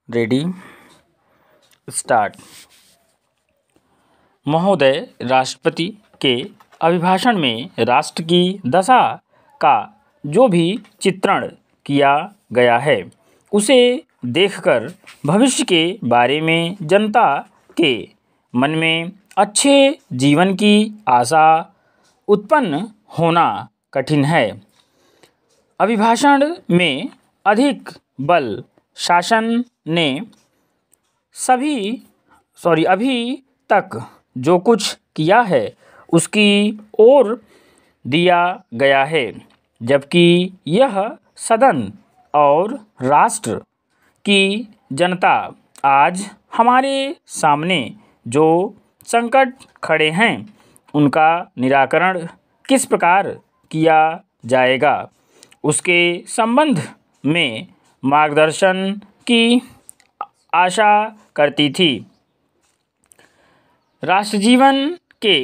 Ready start. महोदय, राष्ट्रपति के अभिभाषण में राष्ट्र की दशा का जो भी चित्रण किया गया है उसे देखकर भविष्य के बारे में जनता के मन में अच्छे जीवन की आशा उत्पन्न होना कठिन है। अभिभाषण में अधिक बल शासन ने अभी तक जो कुछ किया है उसकी ओर दिया गया है, जबकि यह सदन और राष्ट्र की जनता आज हमारे सामने जो संकट खड़े हैं उनका निराकरण किस प्रकार किया जाएगा उसके संबंध में मार्गदर्शन की आशा करती थी। राष्ट्र जीवन के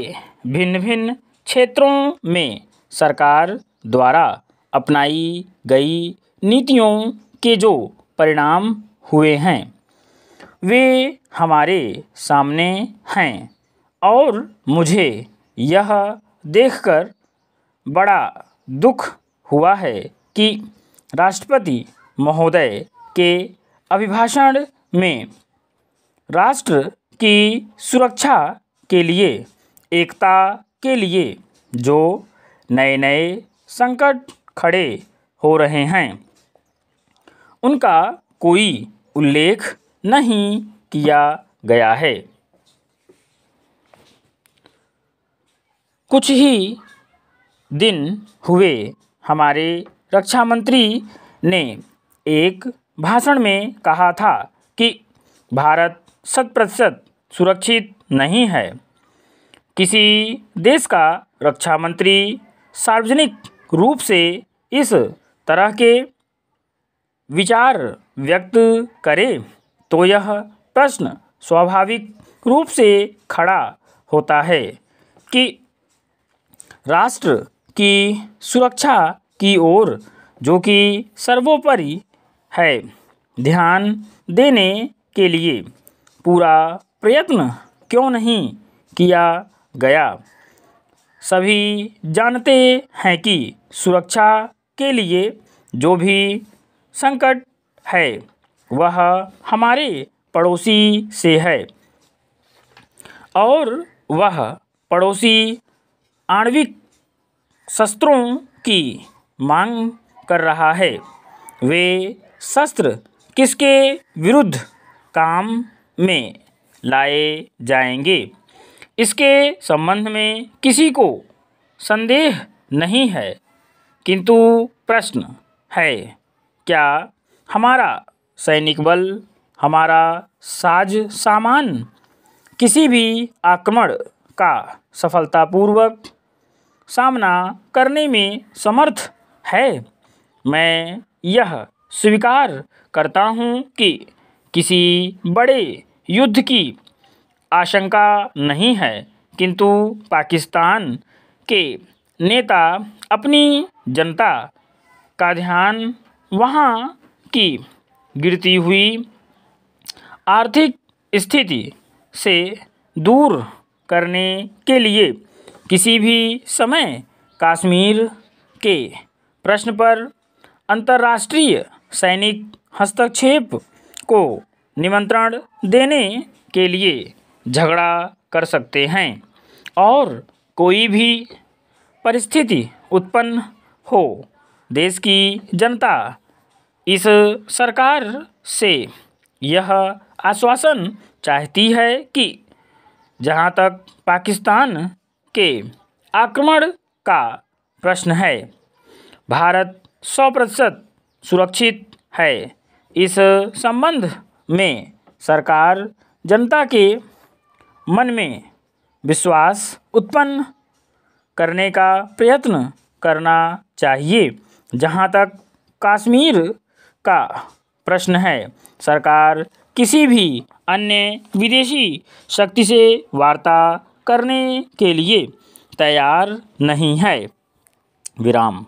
भिन्न भिन्न क्षेत्रों में सरकार द्वारा अपनाई गई नीतियों के जो परिणाम हुए हैं वे हमारे सामने हैं और मुझे यह देखकर बड़ा दुख हुआ है कि राष्ट्रपति महोदय के अभिभाषण में राष्ट्र की सुरक्षा के लिए, एकता के लिए जो नए नए संकट खड़े हो रहे हैं उनका कोई उल्लेख नहीं किया गया है। कुछ ही दिन हुए हमारे रक्षा मंत्री ने एक भाषण में कहा था कि भारत 100% सुरक्षित नहीं है। किसी देश का रक्षा मंत्री सार्वजनिक रूप से इस तरह के विचार व्यक्त करे तो यह प्रश्न स्वाभाविक रूप से खड़ा होता है कि राष्ट्र की सुरक्षा की ओर, जो कि सर्वोपरि है, ध्यान देने के लिए पूरा प्रयत्न क्यों नहीं किया गया। सभी जानते हैं कि सुरक्षा के लिए जो भी संकट है वह हमारे पड़ोसी से है और वह पड़ोसी आणविक शस्त्रों की मांग कर रहा है। वे शस्त्र किसके विरुद्ध काम में लाए जाएंगे इसके संबंध में किसी को संदेह नहीं है, किंतु प्रश्न है क्या हमारा सैनिक बल, हमारा साज सामान किसी भी आक्रमण का सफलतापूर्वक सामना करने में समर्थ है। मैं यह स्वीकार करता हूं कि किसी बड़े युद्ध की आशंका नहीं है, किंतु पाकिस्तान के नेता अपनी जनता का ध्यान वहां की गिरती हुई आर्थिक स्थिति से दूर करने के लिए किसी भी समय कश्मीर के प्रश्न पर अंतर्राष्ट्रीय सैनिक हस्तक्षेप को निमंत्रण देने के लिए झगड़ा कर सकते हैं और कोई भी परिस्थिति उत्पन्न हो, देश की जनता इस सरकार से यह आश्वासन चाहती है कि जहां तक पाकिस्तान के आक्रमण का प्रश्न है, भारत 100% सुरक्षित है। इस संबंध में सरकार जनता के मन में विश्वास उत्पन्न करने का प्रयत्न करना चाहिए। जहां तक कश्मीर का प्रश्न है, सरकार किसी भी अन्य विदेशी शक्ति से वार्ता करने के लिए तैयार नहीं है। विराम।